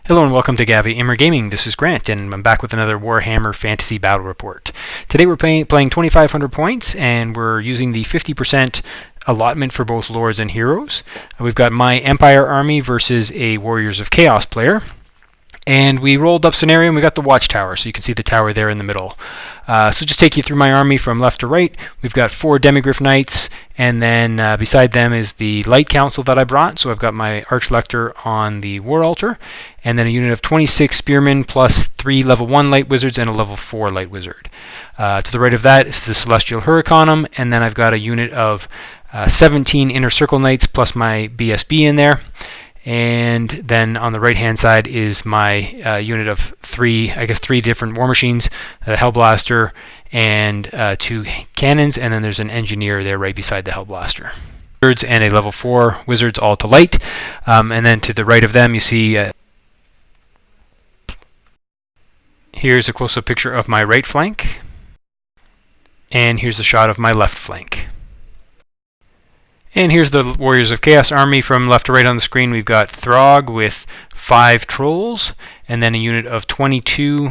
Hello and welcome to Gavi Immer Gaming. This is Grant and I'm back with another Warhammer Fantasy Battle Report. Today we're playing 2,500 points and we're using the 50% allotment for both Lords and Heroes. We've got my Empire army versus a Warriors of Chaos player. And we rolled up scenario and we got the Watchtower, so you can see the tower there in the middle. So just take you through my army from left to right. We've got 4 Demigryph Knights, and then beside them is the Light Council that I brought. So I've got my Archlector on the War Altar, and then a unit of 26 Spearmen plus 3 level 1 Light Wizards and a level 4 Light Wizard. To the right of that is the Celestial Huracanum, and then I've got a unit of 17 Inner Circle Knights plus my BSB in there. And then on the right hand side is my unit of 3 different war machines, the Hellblaster and 2 cannons, and then there's an engineer there right beside the Hellblaster. Wizards and a level 4 wizards all to light, and then to the right of them you see here's a close-up picture of my right flank, and here's a shot of my left flank. And here's the Warriors of Chaos army from left to right on the screen. We've got Throg with 5 Trolls, and then a unit of 22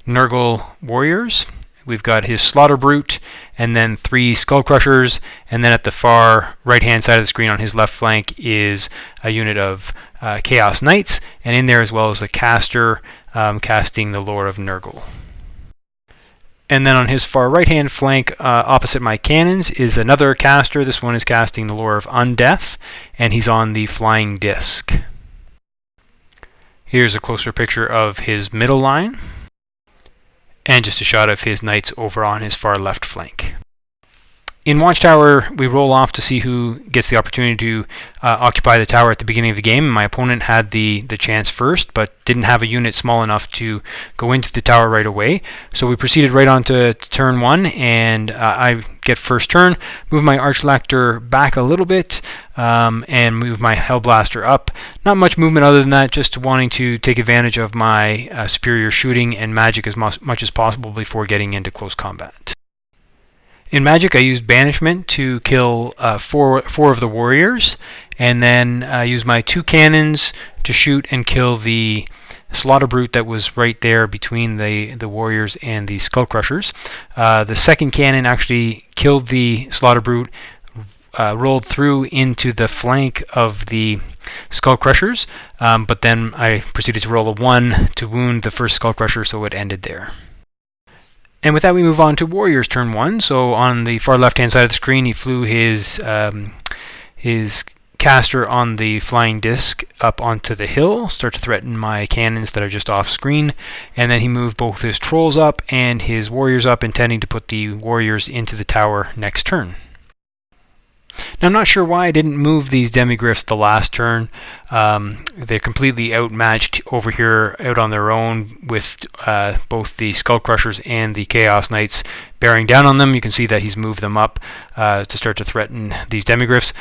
Nurgle Warriors. We've got his Slaughter Brute, and then 3 Skull Crushers, and then at the far right-hand side of the screen on his left flank is a unit of Chaos Knights, and in there as well as a caster casting the Lore of Nurgle. And then on his far right-hand flank, opposite my cannons, is another caster. This one is casting the Lore of Undeath, and he's on the Flying Disc. Here's a closer picture of his middle line, and just a shot of his knights over on his far left flank. In Watchtower, we roll off to see who gets the opportunity to occupy the tower at the beginning of the game. My opponent had the chance first, but didn't have a unit small enough to go into the tower right away. So we proceeded right on to turn 1, and I get first turn, move my Archlector back a little bit, and move my Hellblaster up. Not much movement other than that, just wanting to take advantage of my superior shooting and magic as much as possible before getting into close combat. In Magic, I used Banishment to kill 4 of the warriors, and then I used my 2 cannons to shoot and kill the Slaughter Brute that was right there between the warriors and the Skull Crushers. The second cannon actually killed the Slaughter Brute, rolled through into the flank of the Skull Crushers, but then I proceeded to roll a 1 to wound the first Skull Crusher, so it ended there. And with that, we move on to Warriors turn 1. So on the far left-hand side of the screen, he flew his caster on the Flying Disc up onto the hill, start to threaten my cannons that are just off screen, and then he moved both his Trolls up and his Warriors up, intending to put the Warriors into the tower next turn. Now, I'm not sure why I didn't move these Demigryphs the last turn. They're completely outmatched over here out on their own with both the Skull Crushers and the Chaos Knights bearing down on them. You can see that he's moved them up to start to threaten these Demigryphs.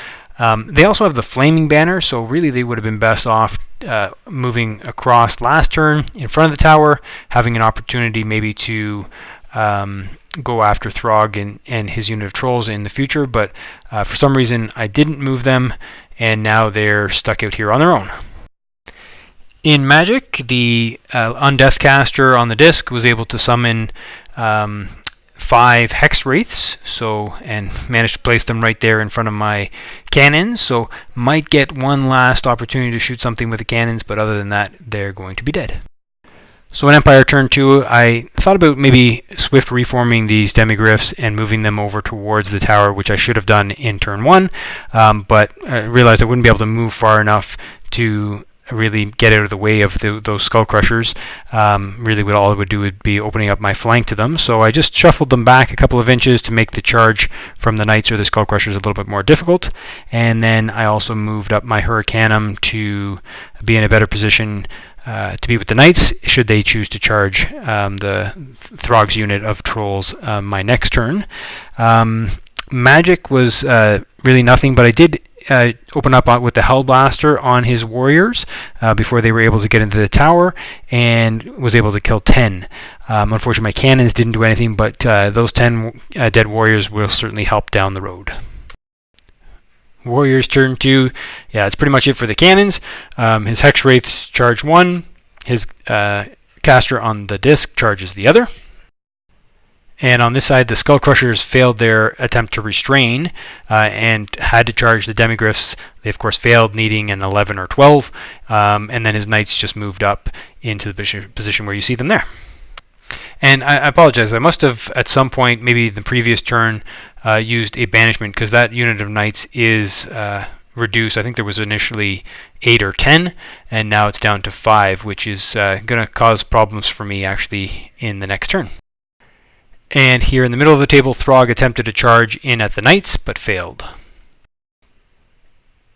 They also have the Flaming Banner, so really they would have been best off moving across last turn in front of the tower, having an opportunity maybe to go after Throg and his unit of Trolls in the future, but for some reason I didn't move them, and now they're stuck out here on their own. In Magic, the Undeath caster on the disc was able to summon 5 Hex Wraiths, and managed to place them right there in front of my cannons, so might get one last opportunity to shoot something with the cannons, but other than that, they're going to be dead. So in Empire turn 2, I thought about maybe swift reforming these Demigryphs and moving them over towards the tower, which I should have done in turn 1, but I realized I wouldn't be able to move far enough to really get out of the way of those Skull Crushers. Really what all it would do would be opening up my flank to them, so I just shuffled them back a couple of inches to make the charge from the Knights or the Skull Crushers a little bit more difficult, and then I also moved up my Huracanum to be in a better position to be with the Knights should they choose to charge the Throg's unit of Trolls my next turn. Magic was really nothing, but I did open up with the Hellblaster on his Warriors before they were able to get into the tower, and was able to kill 10. Unfortunately, my cannons didn't do anything, but those 10 dead Warriors will certainly help down the road. Warriors turn 2. Yeah, that's pretty much it for the cannons. His Hex Wraiths charge 1. His caster on the disc charges the other. And on this side, the Skull Crushers failed their attempt to restrain and had to charge the Demigryphs. They, of course, failed, needing an 11 or 12. And then his Knights just moved up into the position where you see them there. And I apologize. I must have, at some point, maybe the previous turn, used a banishment, because that unit of Knights is reduced. I think there was initially 8 or 10, and now it's down to 5, which is going to cause problems for me, actually, in the next turn. And here in the middle of the table, Throg attempted to charge in at the Knights, but failed.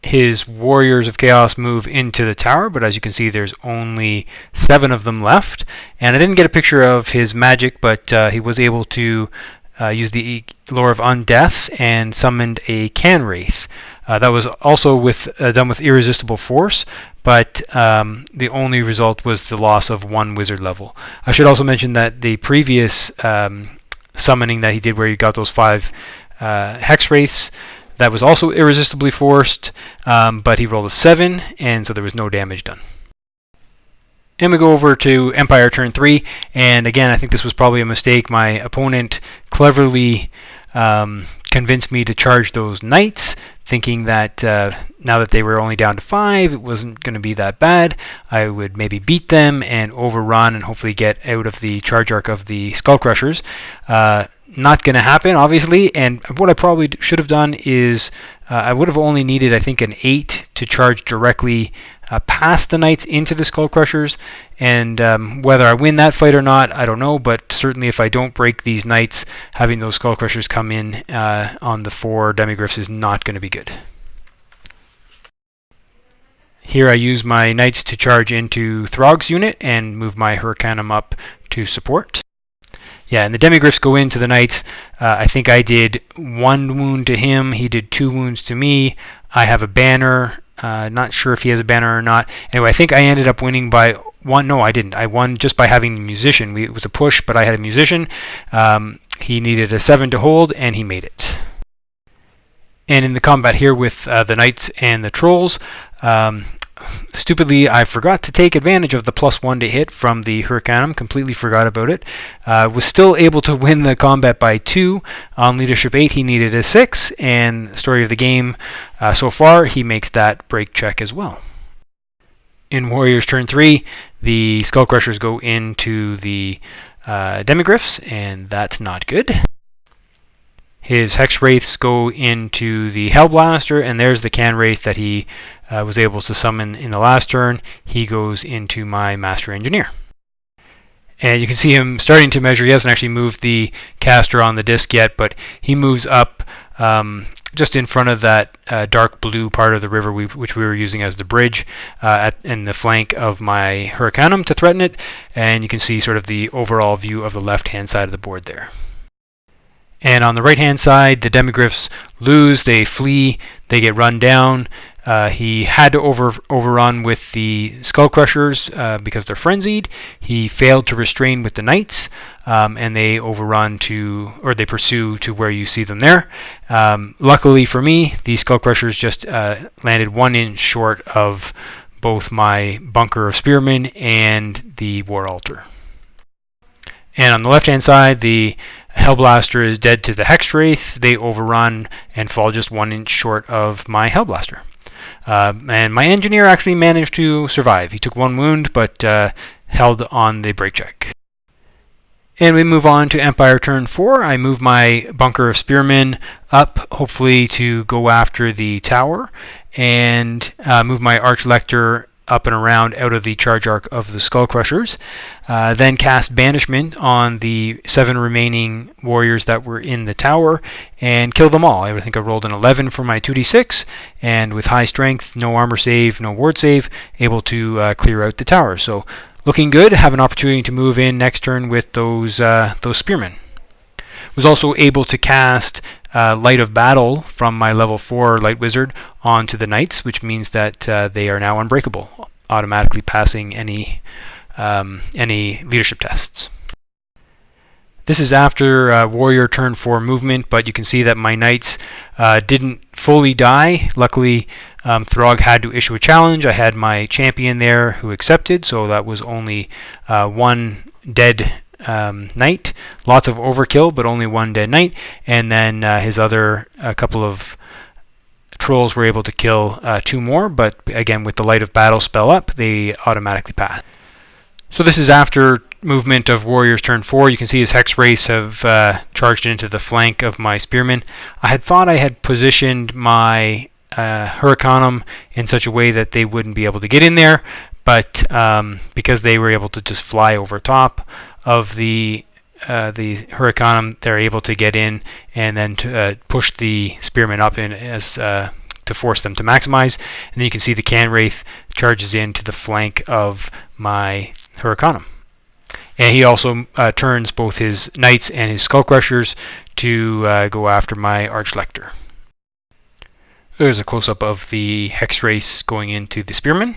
His Warriors of Chaos move into the tower, but as you can see, there's only 7 of them left. And I didn't get a picture of his magic, but he was able to use the Lore of Undeath and summoned a Can Wraith. That was also done with Irresistible Force, but the only result was the loss of 1 wizard level. I should also mention that the previous summoning that he did, where he got those 5 Hex Wraiths, that was also irresistibly forced, but he rolled a 7, and so there was no damage done. And we go over to Empire turn 3, and again, I think this was probably a mistake. My opponent cleverly convinced me to charge those Knights, thinking that now that they were only down to 5, it wasn't going to be that bad. I would maybe beat them and overrun and hopefully get out of the charge arc of the Skull Crushers. Not going to happen, obviously, and what I probably should have done is I would have only needed, I think, an 8 to charge directly past the Knights into the Skull Crushers, and whether I win that fight or not, I don't know, but certainly if I don't break these Knights, having those Skull Crushers come in on the 4 Demigryphs is not going to be good. Here I use my Knights to charge into Throg's unit and move my Hurricanum up to support. Yeah, and the Demigryphs go into the Knights. I think I did 1 wound to him, he did 2 wounds to me. I have a banner. Not sure if he has a banner or not. Anyway, I think I ended up winning by 1. No, I didn't. I won just by having the Musician. It was a push, but I had a Musician. He needed a 7 to hold, and he made it. And in the combat here with the Knights and the Trolls, stupidly, I forgot to take advantage of the +1 to hit from the Hurricanum. Completely forgot about it. Was still able to win the combat by 2. On Leadership 8, he needed a 6. And story of the game so far, he makes that break check as well. In Warriors turn 3, the Skull Crushers go into the Demigryphs, and that's not good. His Hex Wraiths go into the Hellblaster, and there's the Can Wraith that he was able to summon in the last turn. He goes into my Master Engineer. And you can see him starting to measure. He hasn't actually moved the caster on the disc yet, but he moves up just in front of that dark blue part of the river which we were using as the bridge in the flank of my Hurricanum to threaten it. And you can see sort of the overall view of the left-hand side of the board there. And on the right-hand side, the Demigryphs lose, they flee, they get run down. He had to overrun with the Skull Crushers because they're frenzied. He failed to restrain with the Knights, and they overrun they pursue to where you see them there. Luckily for me, the Skull Crushers just landed 1 inch short of both my Bunker of Spearmen and the War Altar. And on the left-hand side, the Hellblaster is dead to the Hex Wraith. They overrun and fall just 1 inch short of my Hellblaster. And my Engineer actually managed to survive. He took 1 wound, but held on the break check. And we move on to Empire turn 4. I move my Bunker of Spearmen up, hopefully to go after the tower, and move my Archlector up and around out of the charge arc of the Skull Crushers. Then cast Banishment on the 7 remaining warriors that were in the tower and kill them all. I think I rolled an 11 for my 2d6, and with high strength, no armor save, no ward save, able to clear out the tower. So looking good. Have an opportunity to move in next turn with those spearmen. Was also able to cast Light of Battle from my level 4 Light Wizard onto the Knights, which means that they are now unbreakable, automatically passing any leadership tests. This is after Warrior turn 4 movement, but you can see that my Knights didn't fully die. Luckily, Throg had to issue a challenge. I had my champion there who accepted, so that was only one dead knight. Lots of overkill, but only one dead knight. And then his other couple of trolls were able to kill 2 more, but again, with the Light of Battle spell up, they automatically pass. So this is after movement of warriors turn 4. You can see his Hex Wraiths have charged into the flank of my spearmen. I had thought I had positioned my Hurricanum in such a way that they wouldn't be able to get in there, but because they were able to just fly over top of the Hurricanum, they're able to get in and then to push the spearmen up in as to force them to maximize. And then you can see the Can Wraith charges into the flank of my Hurricanum. And he also turns both his Knights and his Skull Crushers to go after my Archlector. There's a close-up of the Hex Wraiths going into the Spearman.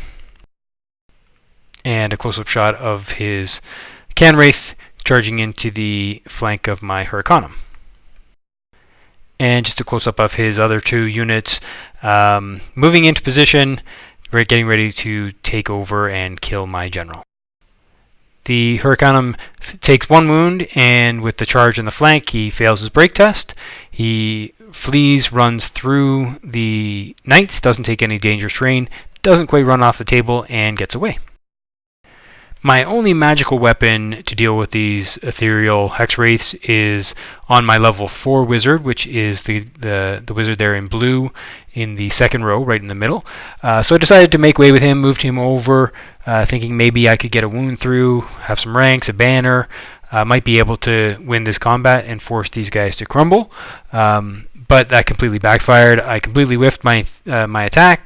And a close-up shot of his Can Wraith charging into the flank of my Hurricanum. And just a close-up of his other 2 units moving into position, getting ready to take over and kill my general. The Hurricanum takes 1 wound, and with the charge in the flank, he fails his break test. He flees, runs through the Knights, doesn't take any dangerous terrain, doesn't quite run off the table, and gets away. My only magical weapon to deal with these ethereal Hex Wraiths is on my level 4 wizard, which is the wizard there in blue in the 2nd row, right in the middle. So I decided to make way with him, moved him over, thinking maybe I could get a wound through, have some ranks, a banner, might be able to win this combat and force these guys to crumble. But that completely backfired. I completely whiffed my attack.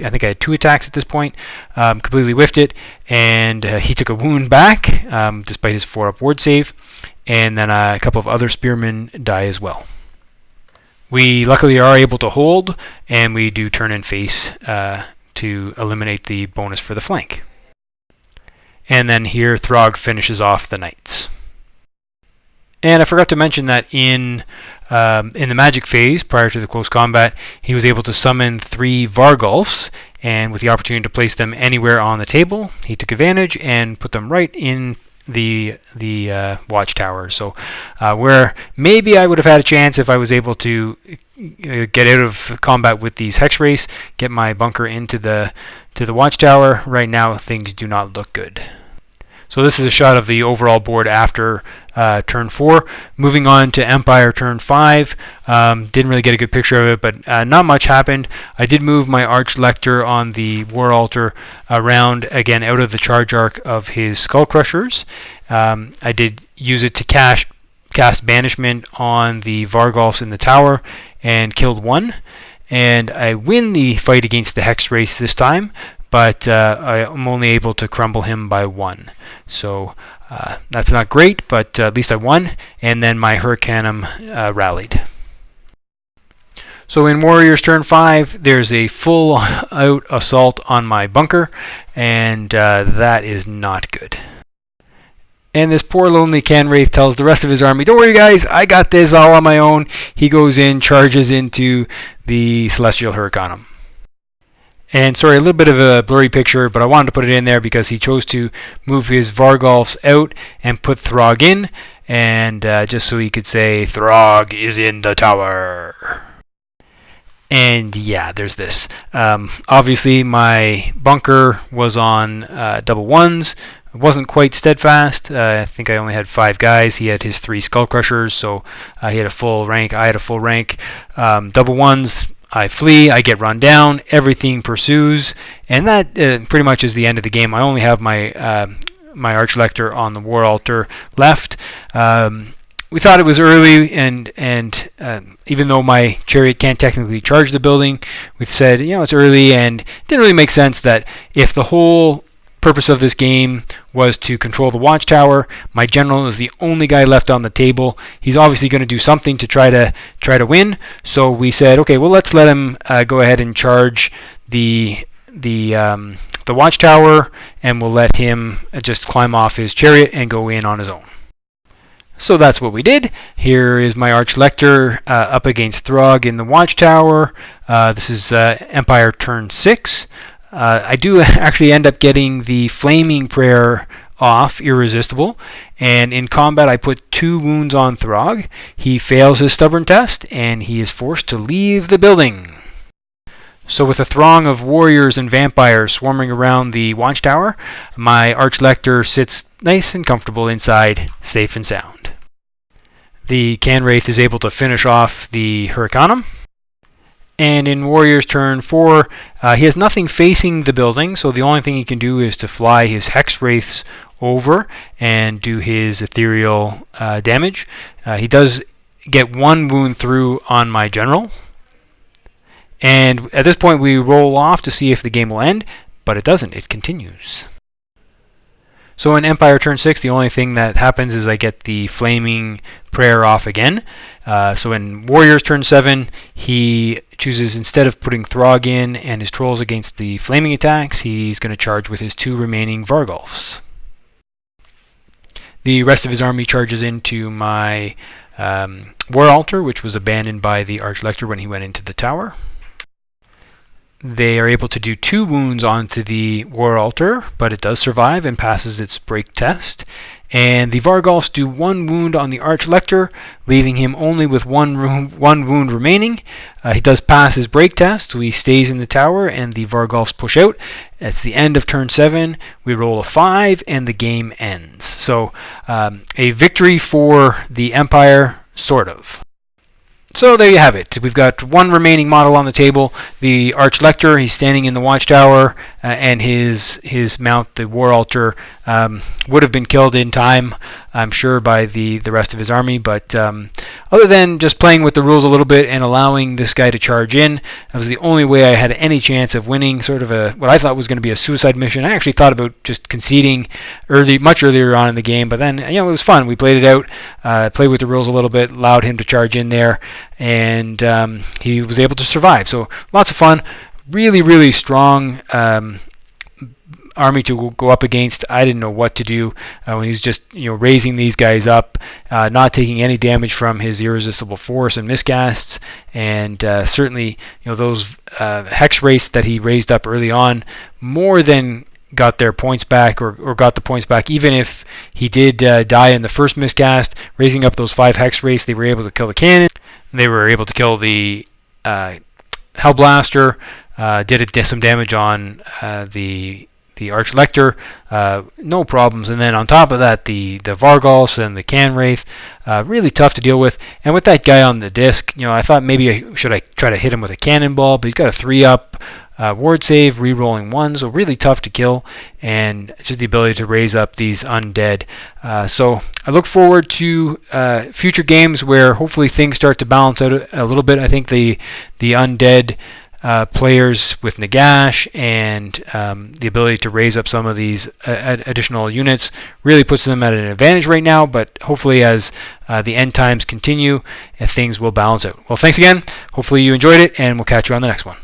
I think I had 2 attacks at this point, completely whiffed it, and he took a wound back, despite his 4-up ward save, and then a couple of other spearmen die as well. We luckily are able to hold, and we do turn and face to eliminate the bonus for the flank. And then here Throg finishes off the Knights. And I forgot to mention that in the magic phase, prior to the close combat, he was able to summon 3 Vargulfs, and with the opportunity to place them anywhere on the table, he took advantage and put them right in the watchtower. So where maybe I would have had a chance if I was able to get out of combat with these Hex Wraiths, get my bunker into the watchtower, right now things do not look good. So this is a shot of the overall board after turn 4. Moving on to Empire turn 5. Didn't really get a good picture of it, but not much happened. I did move my Archlector on the War Altar around, again, out of the charge arc of his Skull Crushers. I did use it to cast Banishment on the Vargulfs in the tower and killed 1. And I win the fight against the Hex Wraiths this time, but I'm only able to crumble him by 1. So that's not great, but at least I won, and then my Hurricanum rallied. So in Warriors turn 5, there's a full-out assault on my bunker, and that is not good. And this poor lonely Can Wraith tells the rest of his army, "Don't worry guys, I got this all on my own." He goes in, charges into the Celestial Hurricanum. And sorry, a little bit of a blurry picture, but I wanted to put it in there because he chose to move his Vargulfs out and put Throg in, and just so he could say, "Throg is in the tower." And yeah, there's this. Obviously, my bunker was on double 1s. It wasn't quite steadfast. I think I only had 5 guys. He had his 3 Skull Crushers, so he had a full rank. I had a full rank. Double 1s. I flee, I get run down, everything pursues, and that pretty much is the end of the game. I only have my my Archlector on the War Altar left. We thought it was early, and even though my chariot can't technically charge the building, we said, you know, it's early, and it didn't really make sense that if the whole purpose of this game was to control the watchtower, my general is the only guy left on the table. He's obviously going to do something to try to win. So we said, okay, well, let's let him go ahead and charge the watchtower, and we'll let him just climb off his chariot and go in on his own. So that's what we did. Here is my Archlector up against Throg in the Watchtower. This is Empire turn 6. I do actually end up getting the Flaming Prayer off, Irresistible, and in combat I put 2 wounds on Throg. He fails his stubborn test, and he is forced to leave the building. So with a throng of warriors and vampires swarming around the Watchtower, my Archlector sits nice and comfortable inside, safe and sound. The Canwraith is able to finish off the Hurricanum. And in Warrior's turn 4, he has nothing facing the building, so the only thing he can do is to fly his Hex Wraiths over and do his ethereal damage. He does get 1 wound through on my General. And at this point we roll off to see if the game will end, but it doesn't, it continues. So in Empire turn 6, the only thing that happens is I get the Flaming Prayer off again. So in Warrior's turn 7, he chooses, instead of putting Throg in and his Trolls against the flaming attacks, he's going to charge with his 2 remaining Vargulfs. The rest of his army charges into my War Altar, which was abandoned by the Archlector when he went into the tower. They are able to do 2 wounds onto the War Altar, but it does survive and passes its break test. And the Vargulfs do 1 wound on the Archlector, leaving him only with 1 wound remaining. He does pass his break test, so he stays in the tower, and the Vargulfs push out. It's the end of turn 7. We roll a 5, and the game ends. So a victory for the Empire, sort of. So there you have it. We've got 1 remaining model on the table, the Archlector. He's standing in the Watchtower, and his mount, the War Altar, would have been killed in time, I'm sure, by the rest of his army. But other than just playing with the rules a little bit and allowing this guy to charge in, that was the only way I had any chance of winning sort of what I thought was going to be a suicide mission. I actually thought about just conceding much earlier on in the game, but then it was fun. We played it out, played with the rules a little bit, allowed him to charge in there, and he was able to survive. So lots of fun. Really, really strong army to go up against. I didn't know what to do when he's just raising these guys up, not taking any damage from his irresistible force and miscasts, and certainly those Hex Wraiths that he raised up early on more than got their points back, or got the points back. Even if he did die in the first miscast, raising up those 5 Hex Wraiths, they were able to kill the cannon. They were able to kill the Hellblaster, did some damage on the Archlector, no problems. And then on top of that, the Vargulfs and the Canwraith, really tough to deal with. And with that guy on the disc, I thought maybe should I try to hit him with a cannonball, but he's got a 3-up ward save, re-rolling 1, so really tough to kill, and just the ability to raise up these undead. So I look forward to future games where hopefully things start to balance out a little bit. I think the undead players with Nagash and the ability to raise up some of these additional units really puts them at an advantage right now, but hopefully as the end times continue, things will balance out. Well, thanks again. Hopefully you enjoyed it, and we'll catch you on the next one.